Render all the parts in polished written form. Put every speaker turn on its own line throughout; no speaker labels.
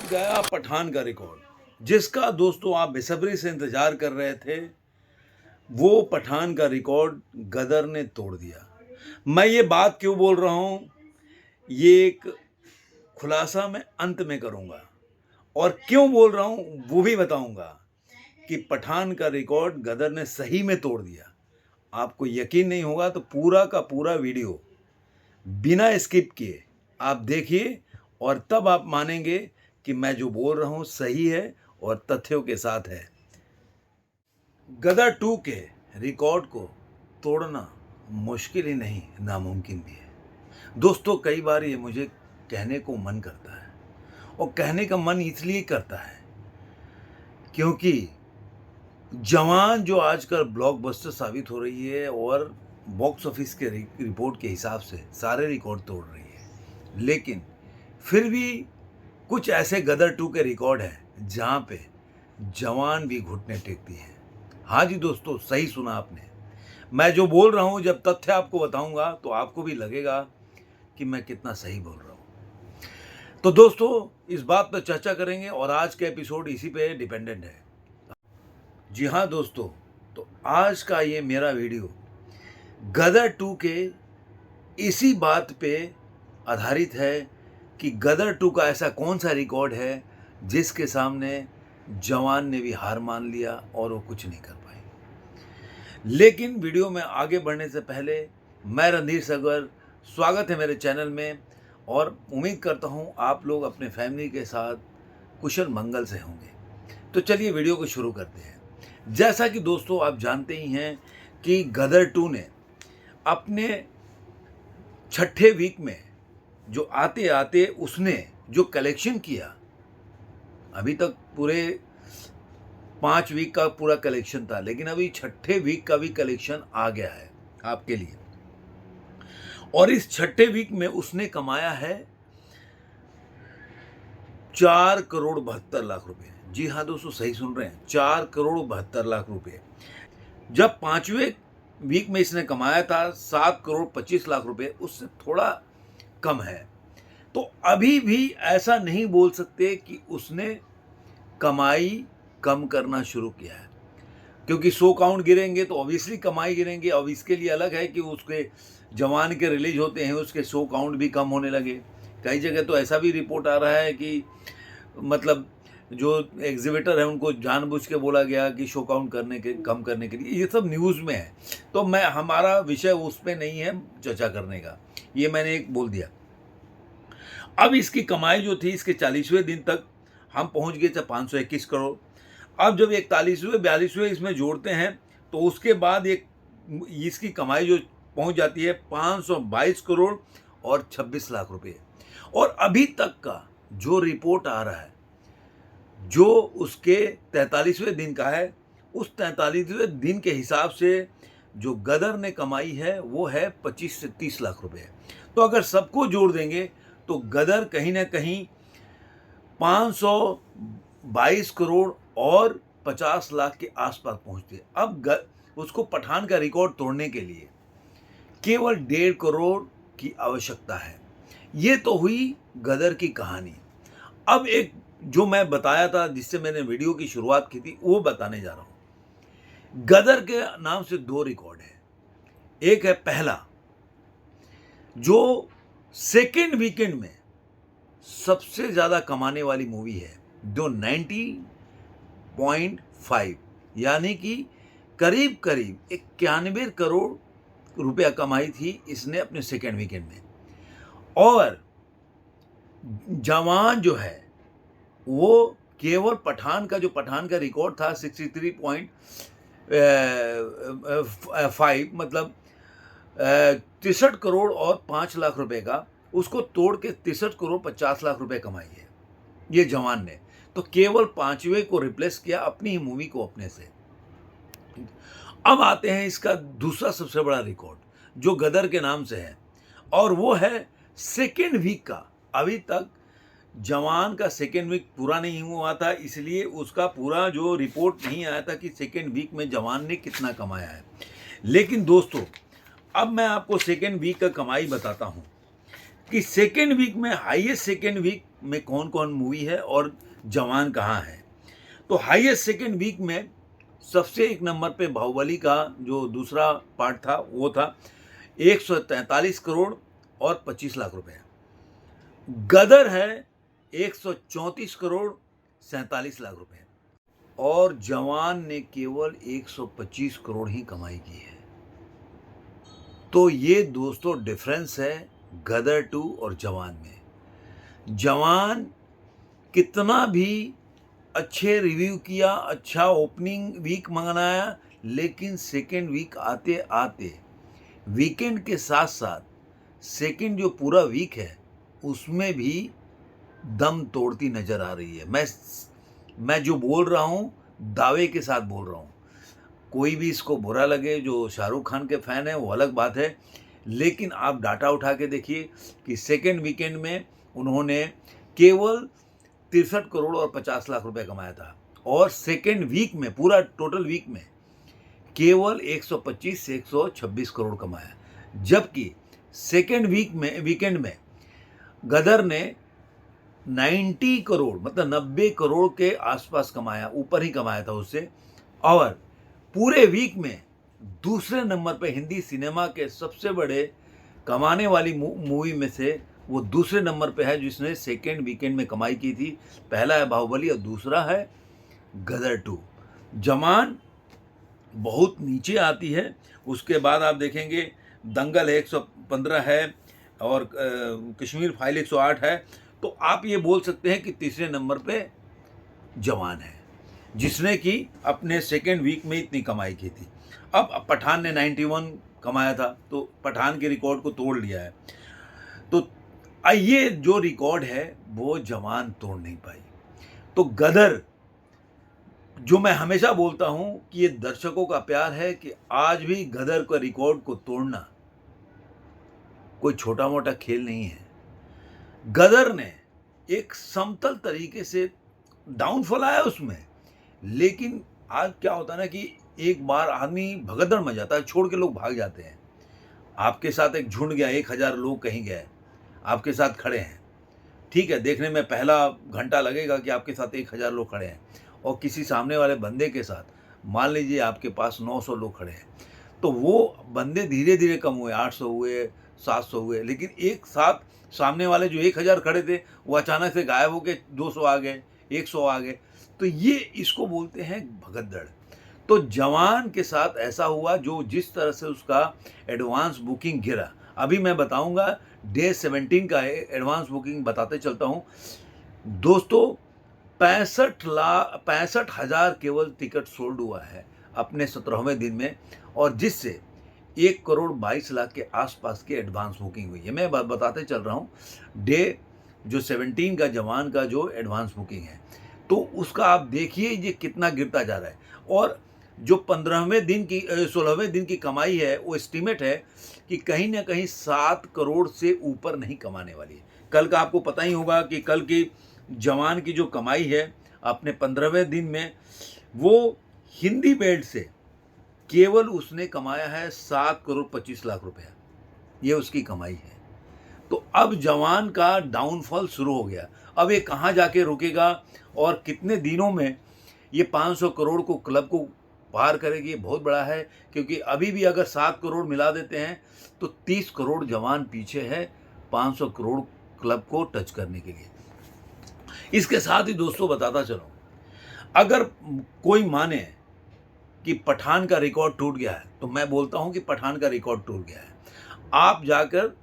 टूट गया पठान का रिकॉर्ड, जिसका दोस्तों आप बेसब्री से इंतजार कर रहे थे। वो पठान का रिकॉर्ड गदर ने तोड़ दिया। मैं ये बात क्यों बोल रहा हूं, ये एक खुलासा मैं अंत में करूंगा और क्यों बोल रहा हूं वो भी बताऊंगा कि पठान का रिकॉर्ड गदर ने सही में तोड़ दिया। आपको यकीन नहीं होगा तो पूरा का पूरा वीडियो बिना स्किप किए आप देखिए और तब आप मानेंगे कि मैं जो बोल रहा हूं सही है और तथ्यों के साथ है। गदर 2 के रिकॉर्ड को तोड़ना मुश्किल ही नहीं, नामुमकिन भी है। दोस्तों, कई बार ये मुझे कहने को मन करता है और कहने का मन इसलिए करता है क्योंकि जवान जो आजकल ब्लॉकबस्टर साबित हो रही है और बॉक्स ऑफिस के रिपोर्ट के हिसाब से सारे रिकॉर्ड तोड़ रही है, लेकिन फिर भी कुछ ऐसे गदर 2 के रिकॉर्ड हैं जहां पे जवान भी घुटने टेकती है। हाँ जी दोस्तों, सही सुना आपने। मैं जो बोल रहा हूं, जब तथ्य आपको बताऊंगा तो आपको भी लगेगा कि मैं कितना सही बोल रहा हूं। तो दोस्तों, इस बात पर चर्चा करेंगे और आज का एपिसोड इसी पे डिपेंडेंट है। जी हाँ दोस्तों, तो आज का ये मेरा वीडियो गदर 2 के इसी बात पे आधारित है कि गदर 2 का ऐसा कौन सा रिकॉर्ड है जिसके सामने जवान ने भी हार मान लिया और वो कुछ नहीं कर पाई। लेकिन वीडियो में आगे बढ़ने से पहले मैं रणधीर सगर, स्वागत है मेरे चैनल में और उम्मीद करता हूँ आप लोग अपने फैमिली के साथ कुशल मंगल से होंगे। तो चलिए वीडियो को शुरू करते हैं। जैसा कि दोस्तों आप जानते ही हैं कि गदर 2 ने अपने छठे वीक में जो आते आते उसने जो कलेक्शन किया, अभी तक पूरे 5 वीक का पूरा कलेक्शन था, लेकिन अभी छठे वीक का भी कलेक्शन आ गया है आपके लिए। और इस छठे वीक में उसने कमाया है 4 करोड़ 72 लाख रुपए। जी हाँ दोस्तों, सही सुन रहे हैं, 4 करोड़ 72 लाख रुपए। जब 5वें वीक में इसने कमाया था 7 करोड़ 25 लाख रुपए, उससे थोड़ा कम है। तो अभी भी ऐसा नहीं बोल सकते कि उसने कमाई कम करना शुरू किया है, क्योंकि 100 काउंट गिरेंगे तो ऑब्वियसली कमाई गिरेंगे। अब इसके लिए अलग है कि उसके जवान के रिलीज होते हैं, उसके 100 काउंट भी कम होने लगे। कई जगह तो ऐसा भी रिपोर्ट आ रहा है कि मतलब जो एग्जीबिटर है उनको जानबूझ के बोला गया कि शो काउंट कम करने के लिए। ये सब न्यूज़ में है, तो हमारा विषय उस पर नहीं है चर्चा करने का, ये मैंने एक बोल दिया। अब इसकी कमाई जो थी, इसके 40वें दिन तक हम पहुंच गए थे 521 करोड़। अब जब 41वें 42वें इसमें जोड़ते हैं तो उसके बाद इसकी कमाई जो पहुंच जाती है 522 करोड़ और 26 लाख रुपए। और अभी तक का जो रिपोर्ट आ रहा है, जो उसके 43वें दिन का है, उस 43वें दिन के हिसाब से जो गदर ने कमाई है वो है 25 से 30 लाख रुपए। तो अगर सबको जोड़ देंगे तो गदर कहीं ना कहीं 522 करोड़ और 50 लाख के आसपास पहुंचती है। अब उसको पठान का रिकॉर्ड तोड़ने के लिए केवल 1.5 करोड़ की आवश्यकता है। ये तो हुई गदर की कहानी। अब एक जो मैं बताया था, जिससे मैंने वीडियो की शुरुआत की थी, वो बताने जा रहा हूं। गदर के नाम से 2 रिकॉर्ड है। एक है पहला, जो सेकेंड वीकेंड में सबसे ज्यादा कमाने वाली मूवी है, जो 90.5 यानी कि करीब करीब 91 करोड़ रुपया कमाई थी इसने अपने सेकेंड वीकेंड में। और जवान जो है वो केवल पठान का पठान का रिकॉर्ड था 63.5, मतलब 63 करोड़ और 5 लाख रुपए का, उसको तोड़ के 63 करोड़ 50 लाख रुपए कमाई है ये जवान ने। तो केवल 5वें को रिप्लेस किया अपनी ही मूवी को अपने से। अब आते हैं इसका दूसरा सबसे बड़ा रिकॉर्ड जो गदर के नाम से है, और वो है सेकेंड वीक का। अभी तक जवान का सेकेंड वीक पूरा नहीं हुआ था, इसलिए उसका पूरा जो रिपोर्ट नहीं आया था कि सेकेंड वीक में जवान ने कितना कमाया है। लेकिन दोस्तों, अब मैं आपको सेकेंड वीक का कमाई बताता हूं। कि सेकेंड वीक में, हाईएस्ट सेकेंड वीक में कौन कौन मूवी है और जवान कहाँ है। तो हाईएस्ट सेकेंड वीक में सबसे एक नंबर पे बाहुबली का जो दूसरा पार्ट था वो था 143 करोड़ और 25 लाख रुपए। गदर है 134 करोड़ 47 लाख रुपए और जवान ने केवल 125 करोड़ ही कमाई की है। तो ये दोस्तों डिफरेंस है गदर 2 और जवान में। जवान कितना भी अच्छे रिव्यू किया, अच्छा ओपनिंग वीक मनाया, लेकिन सेकेंड वीक आते आते वीकेंड के साथ साथ सेकेंड जो पूरा वीक है उसमें भी दम तोड़ती नजर आ रही है। मैं जो बोल रहा हूँ दावे के साथ बोल रहा हूँ। कोई भी इसको बुरा लगे, जो शाहरुख खान के फैन है वो अलग बात है, लेकिन आप डाटा उठा के देखिए कि सेकेंड वीकेंड में उन्होंने केवल 63 करोड़ और 50 लाख रुपए कमाया था और सेकेंड वीक में, पूरा टोटल वीक में केवल 125 से 126 करोड़ कमाया। जबकि सेकेंड वीकेंड में गदर ने 90 करोड़ मतलब 90 करोड़ के आसपास कमाया, ऊपर ही कमाया था उससे। और पूरे वीक में दूसरे नंबर पे हिंदी सिनेमा के सबसे बड़े कमाने वाली मूवी में से वो दूसरे नंबर पे है जिसने सेकेंड वीकेंड में कमाई की थी। पहला है बाहुबली और दूसरा है गदर 2। जवान बहुत नीचे आती है। उसके बाद आप देखेंगे दंगल 115 है और कश्मीर फाइल 108 है। तो आप ये बोल सकते हैं कि तीसरे नंबर पे जवान है जिसने कि अपने सेकेंड वीक में इतनी कमाई की थी। अब पठान ने 91 कमाया था तो पठान के रिकॉर्ड को तोड़ लिया है। तो ये जो रिकॉर्ड है वो जवान तोड़ नहीं पाई। तो गदर, जो मैं हमेशा बोलता हूं कि ये दर्शकों का प्यार है कि आज भी गदर का रिकॉर्ड को तोड़ना कोई छोटा मोटा खेल नहीं है। गदर ने एक समतल तरीके से डाउनफॉल आया उसमें, लेकिन आज क्या होता है ना कि एक बार आदमी भगदड़ में जाता है, छोड़ के लोग भाग जाते हैं। आपके साथ एक झुंड गया, 1000 लोग कहीं गए, आपके साथ खड़े हैं, ठीक है, देखने में पहला घंटा लगेगा कि आपके साथ 1000 लोग खड़े हैं और किसी सामने वाले बंदे के साथ मान लीजिए आपके पास 900 लोग खड़े हैं, तो वो बंदे धीरे धीरे कम हुए, 800 हुए, 700 हुए, लेकिन एक साथ सामने वाले जो 1000 खड़े थे वो अचानक से गायब होके 200 आ गए, 100 आ गए। तो ये इसको बोलते हैं भगदड़। तो जवान के साथ ऐसा हुआ, जो जिस तरह से उसका एडवांस बुकिंग गिरा, अभी मैं बताऊंगा डे 17 का एडवांस बुकिंग बताते चलता हूं दोस्तों। 65,000 केवल टिकट सोल्ड हुआ है अपने 17वें दिन में, और जिससे 1 करोड़ 22 लाख के आसपास की एडवांस बुकिंग हुई है। मैं बताते चल रहा हूँ डे जो 17 का जवान का जो एडवांस बुकिंग है, तो उसका आप देखिए ये कितना गिरता जा रहा है। और जो 15वें दिन की 16वें दिन की कमाई है वो एस्टीमेट है कि कहीं ना कहीं 7 करोड़ से ऊपर नहीं कमाने वाली है। कल का आपको पता ही होगा कि कल की जवान की जो कमाई है अपने 15वें दिन में, वो हिंदी बेल्ट से केवल उसने कमाया है 7 करोड़ 25 लाख रुपया, ये उसकी कमाई है। तो अब जवान का डाउनफॉल शुरू हो गया। अब ये कहाँ जाके रुकेगा और कितने दिनों में ये 500 करोड़ को क्लब को पार करेगी, ये बहुत बड़ा है। क्योंकि अभी भी अगर 7 करोड़ मिला देते हैं तो 30 करोड़ जवान पीछे है 500 करोड़ क्लब को टच करने के लिए। इसके साथ ही दोस्तों बताता चलो, अगर कोई माने कि पठान का रिकॉर्ड टूट गया है, तो मैं बोलता हूं कि पठान का रिकॉर्ड टूट गया है। आप जाकर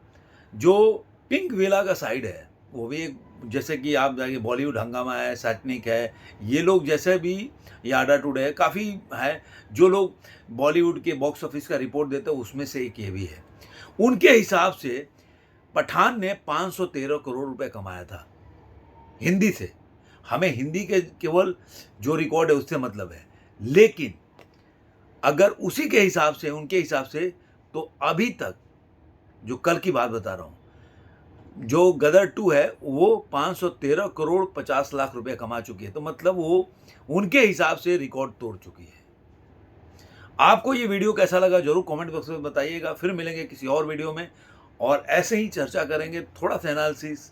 जो पिंक विला का साइड है, वो भी एक, जैसे कि आप जाइए बॉलीवुड हंगामा है, सैटनिक है, ये लोग जैसे भी याडा टुडे है, काफ़ी है जो लोग बॉलीवुड के बॉक्स ऑफिस का रिपोर्ट देते हैं, उसमें से एक ये भी है। उनके हिसाब से पठान ने 513 करोड़ रुपए कमाया था हिंदी से। हमें हिंदी के केवल जो रिकॉर्ड है उससे मतलब है, लेकिन अगर उसी के हिसाब से, उनके हिसाब से, तो अभी तक जो कल की बात बता रहा हूं, जो गदर 2 है वो 513 करोड़ 50 लाख रुपए कमा चुकी है। तो मतलब वो उनके हिसाब से रिकॉर्ड तोड़ चुकी है। आपको ये वीडियो कैसा लगा जरूर कमेंट बॉक्स में बताइएगा। फिर मिलेंगे किसी और वीडियो में और ऐसे ही चर्चा करेंगे, थोड़ा सा एनालिसिस,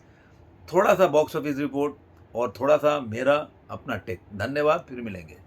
थोड़ा सा बॉक्स ऑफिस रिपोर्ट और थोड़ा सा मेरा अपना टेक। धन्यवाद, फिर मिलेंगे।